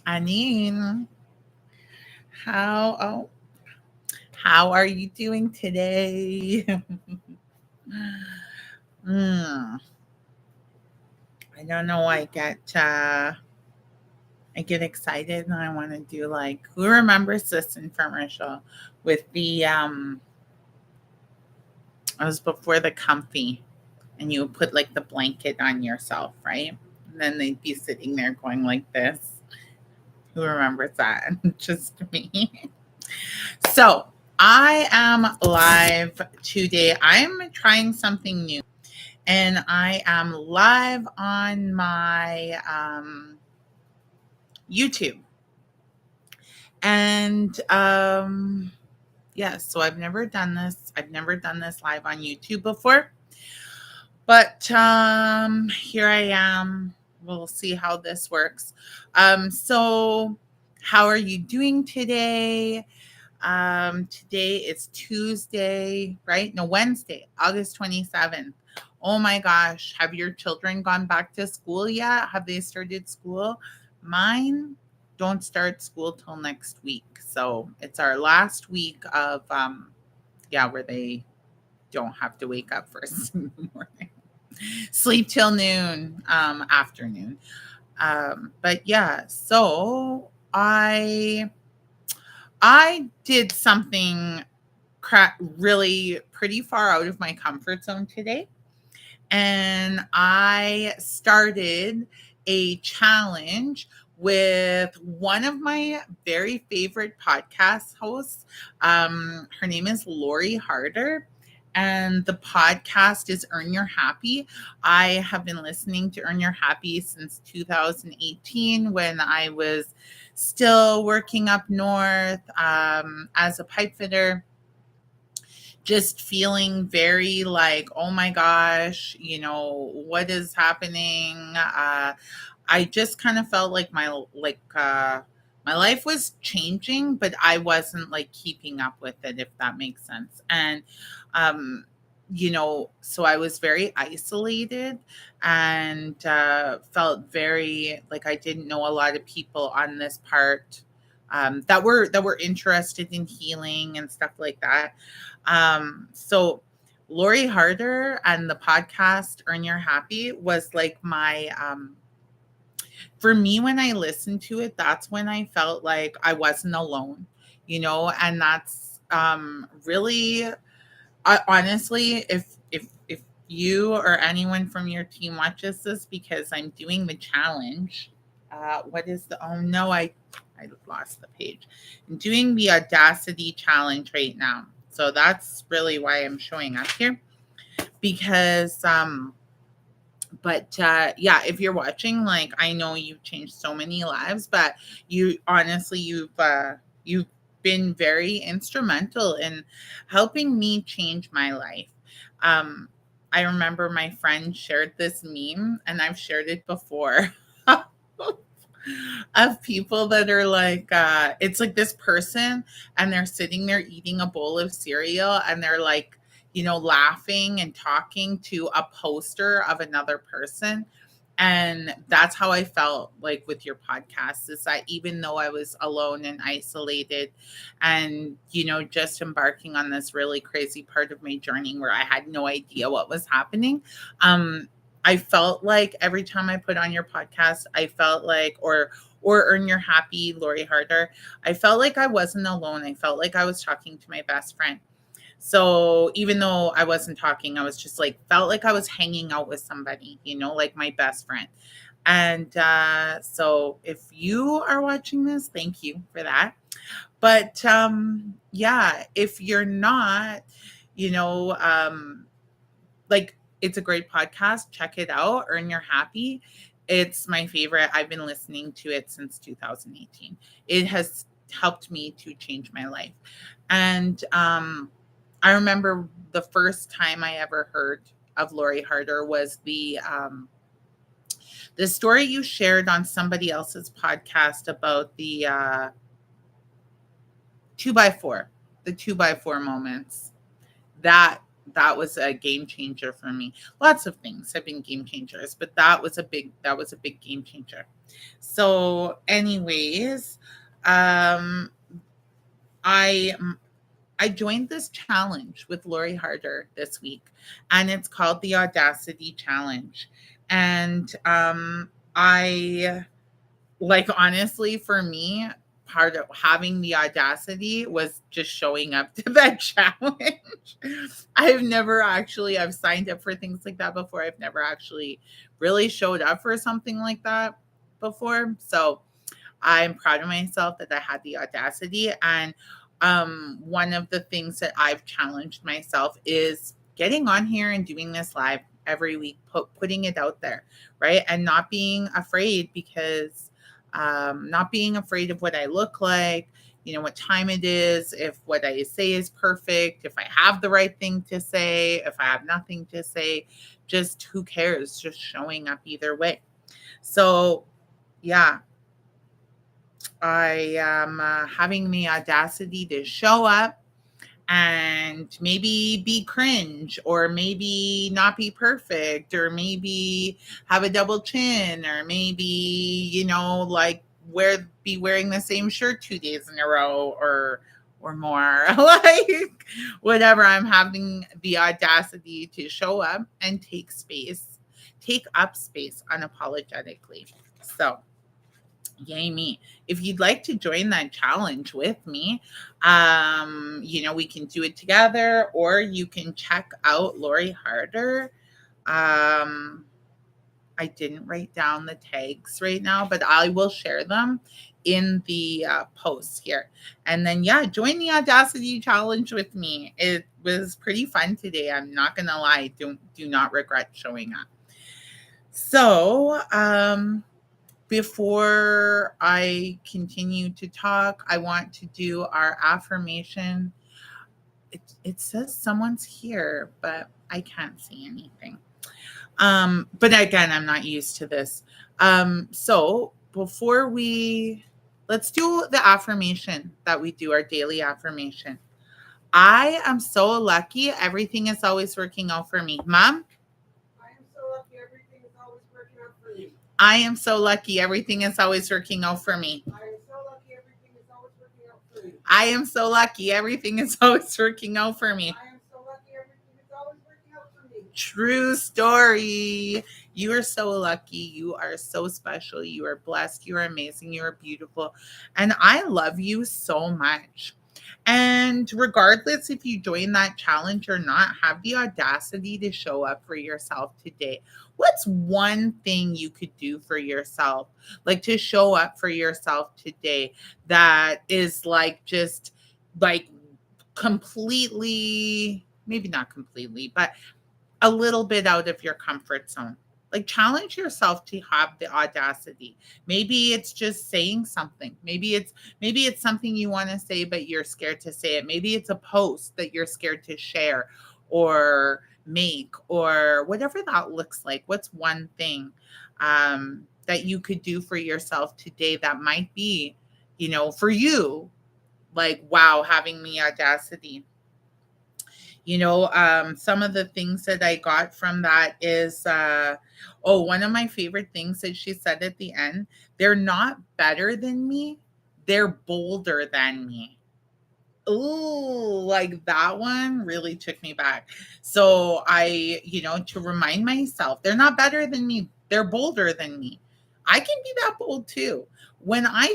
Anine, how oh, how are you doing today? mm, I don't know. I get excited and I want to do like who remembers this infomercial with the it was before the comfy and you would put like the blanket on yourself, right? And then they'd be sitting there going like this. Who remembers that? Just me. So I am live today. I'm trying something new, and I am live on my YouTube. And yes, so I've never done this. I've never done this live on YouTube before, but here I am. We'll see how this works. So how are you doing today? Today is Tuesday, right? No, Wednesday, August 27th. Oh my gosh, have your children gone back to school yet? Have they started school? Mine don't start school till next week. So it's our last week of where they don't have to wake up first in the morning. Sleep till noon, afternoon. But yeah, so I did something really pretty far out of my comfort zone today. And I started a challenge with one of my very favorite podcast hosts. Her name is Lori Harder. And the podcast is Earn Your Happy. I have been listening to Earn Your Happy since 2018 when I was still working up north as a pipe fitter, just feeling very like, oh my gosh, what is happening? I just kind of felt like my life was changing, but I wasn't like keeping up with it, if that makes sense. And um, so I was very isolated and felt very like I didn't know a lot of people on this part that were interested in healing and stuff like that. So Lori Harder and the podcast Earn Your Happy was like my for me when I listened to it, that's when I felt like I wasn't alone, and that's really honestly, if you or anyone from your team watches this, because I'm doing the challenge. What is the? Oh no, I lost the page. I'm doing the Audacity challenge right now, so that's really why I'm showing up here. Because but yeah, if you're watching, like I know you've changed so many lives, but you honestly you've been very instrumental in helping me change my life. um I remember my friend shared this meme, and I've shared it before, of people that are like it's like this person, and they're sitting there eating a bowl of cereal, and they're like, laughing and talking to a poster of another person. And that's how I felt like with your podcast, is that even though I was alone and isolated and, just embarking on this really crazy part of my journey where I had no idea what was happening, I felt like every time I put on your podcast, I felt like, or Earn Your Happy, Lori Harder, I felt like I wasn't alone. I felt like I was talking to my best friend. So even though I wasn't talking, I was just like, felt like I was hanging out with somebody, like my best friend. And so if you are watching this, thank you for that. But yeah, if you're not, like, it's a great podcast. Check it out. Earn Your Happy. It's my favorite. I've been listening to it since 2018. It has helped me to change my life. And I remember the first time I ever heard of Lori Harder was the story you shared on somebody else's podcast about the two by four, the two by four moments. That that was a game changer for me. Lots of things have been game changers, but that was a big game changer. So, anyways, um, I I joined this challenge with Lori Harder this week, and it's called the Audacity Challenge. And I like, honestly, for me, part of having the audacity was just showing up to that challenge. I've signed up for things like that before. I've never actually really showed up for something like that before. So I'm proud of myself that I had the audacity. And one of the things that I've challenged myself is getting on here and doing this live every week, putting it out there, right? And not being afraid, because not being afraid of what I look like, what time it is, if what I say is perfect, if I have the right thing to say, if I have nothing to say, just who cares? Just showing up either way. So, yeah, I am having the audacity to show up and maybe be cringe, or maybe not be perfect, or maybe have a double chin, or maybe, like be wearing the same shirt 2 days in a row, or more. Like, whatever. I'm having the audacity to show up and take up space unapologetically. So, yay me. If you'd like to join that challenge with me, we can do it together, or you can check out Lori Harder. um I didn't write down the tags right now, but I will share them in the post here. And then, yeah, join the Audacity Challenge with me. It was pretty fun today. I'm not gonna lie. Do not regret showing up. So, before I continue to talk, I want to do our affirmation. It says someone's here, but I can't see anything. But again, I'm not used to this. So let's do the affirmation that we do, our daily affirmation. I am so lucky. Everything is always working out for me. Mom? I am so lucky. Everything is always working out for me. I am so lucky. Everything is always working out for me. I am so lucky. Everything is always working out for me. I am so lucky. Everything is always working out for me. I am so lucky. Everything is always working out for me. True story. You are so lucky. You are so special. You are blessed. You are amazing. You are beautiful. And I love you so much. And regardless if you join that challenge or not, have the audacity to show up for yourself today. What's one thing you could do for yourself, like to show up for yourself today, that is like just like completely, maybe not completely, but a little bit out of your comfort zone? Like, challenge yourself to have the audacity. Maybe it's just saying something. Maybe it's something you want to say but you're scared to say it. Maybe it's a post that you're scared to share or make, or whatever that looks like. What's one thing that you could do for yourself today that might be, for you, like, wow, having the audacity. Some of the things that I got from that is, one of my favorite things that she said at the end: they're not better than me, they're bolder than me. Ooh, like, that one really took me back. So to remind myself, they're not better than me, they're bolder than me. I can be that bold too. When I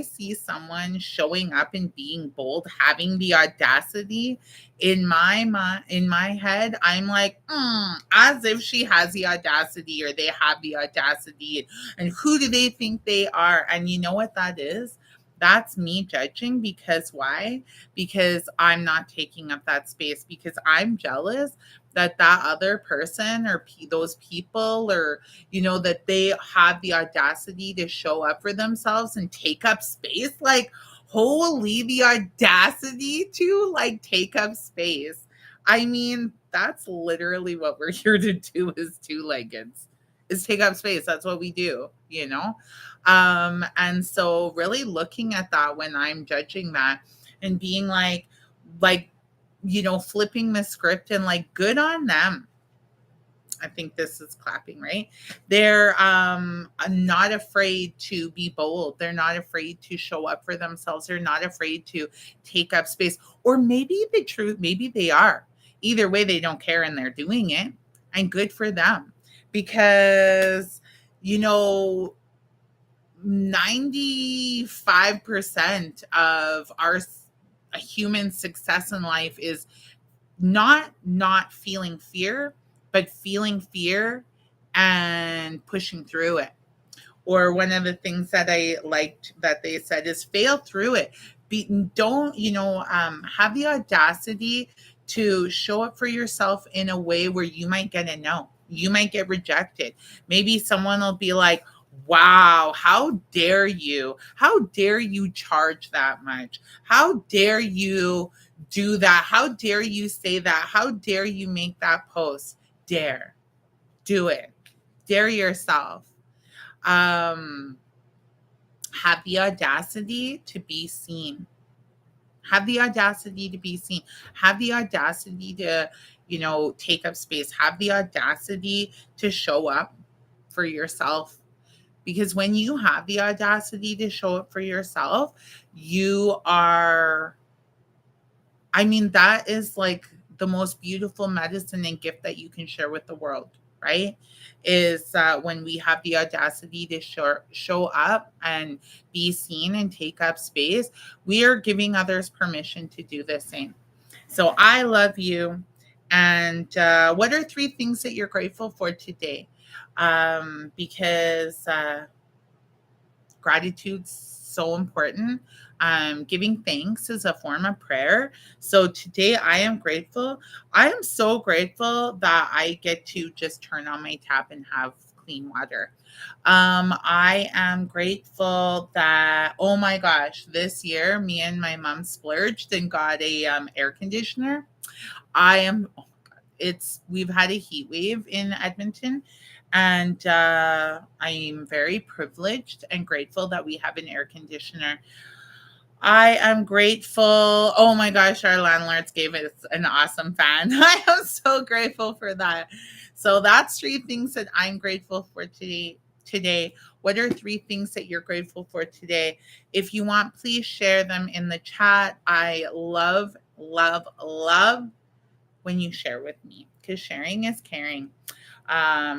see someone showing up and being bold, having the audacity, in my head, I'm like, as if she has the audacity, or they have the audacity, and who do they think they are? And you know what that is? That's me judging. Because why? Because I'm not taking up that space, because I'm jealous that other person, or those people, or that they have the audacity to show up for themselves and take up space. Like, holy, the audacity to like take up space. I mean, that's literally what we're here to do as two-leggeds, is take up space. That's what we do. And so really looking at that when I'm judging that, and being like flipping the script, and like, good on them. I think this is clapping, right? They're not afraid to be bold. They're not afraid to show up for themselves. They're not afraid to take up space. Or maybe the truth, maybe they are. Either way, they don't care and they're doing it. And good for them. Because, you know, 95% of our a human success in life is not feeling fear, but feeling fear and pushing through it. Or one of the things that I liked that they said is fail through it. Don't, have the audacity to show up for yourself in a way where you might get a no. You might get rejected. Maybe someone will be like, wow, how dare you? How dare you charge that much? How dare you do that? How dare you say that? How dare you make that post? Dare. Do it. Dare yourself. Have the audacity to be seen. Have the audacity to be seen. Have the audacity to, take up space. Have the audacity to show up for yourself. Because when you have the audacity to show up for yourself, you are, that is like the most beautiful medicine and gift that you can share with the world, right? Is when we have the audacity to show up and be seen and take up space, we are giving others permission to do the same. So I love you. And what are 3 things that you're grateful for today? Because gratitude's so important. Giving thanks is a form of prayer. So today I am grateful. I am so grateful that I get to just turn on my tap and have clean water. I am grateful that, oh my gosh, this year me and my mom splurged and got a air conditioner. I am we've had a heat wave in Edmonton, and I'm very privileged and grateful that we have an air conditioner. I am grateful. Oh my gosh, our landlords gave us an awesome fan. I am so grateful for that. So that's 3 things that I'm grateful for today. What are 3 things that you're grateful for today? If you want, please share them in the chat. I love, love, love when you share with me, because sharing is caring.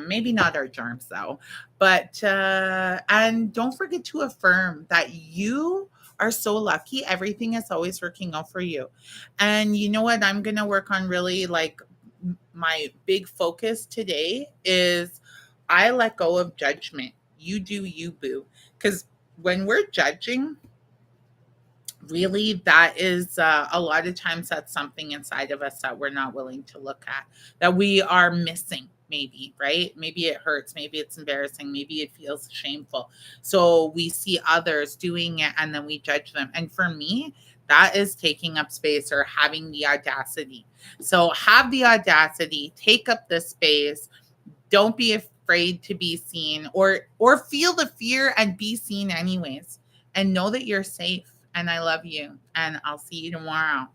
Maybe not our germs though, but and don't forget to affirm that you are so lucky. Everything is always working out for you. And you know what? I'm going to work on really, like, my big focus today is I let go of judgment. You do you, boo. Because when we're judging, really, that is a lot of times that's something inside of us that we're not willing to look at, that we are missing. Maybe, right? Maybe it hurts. Maybe it's embarrassing. Maybe it feels shameful. So we see others doing it and then we judge them. And for me, that is taking up space or having the audacity. So have the audacity, take up the space. Don't be afraid to be seen, or feel the fear and be seen anyways. And know that you're safe. And I love you. And I'll see you tomorrow.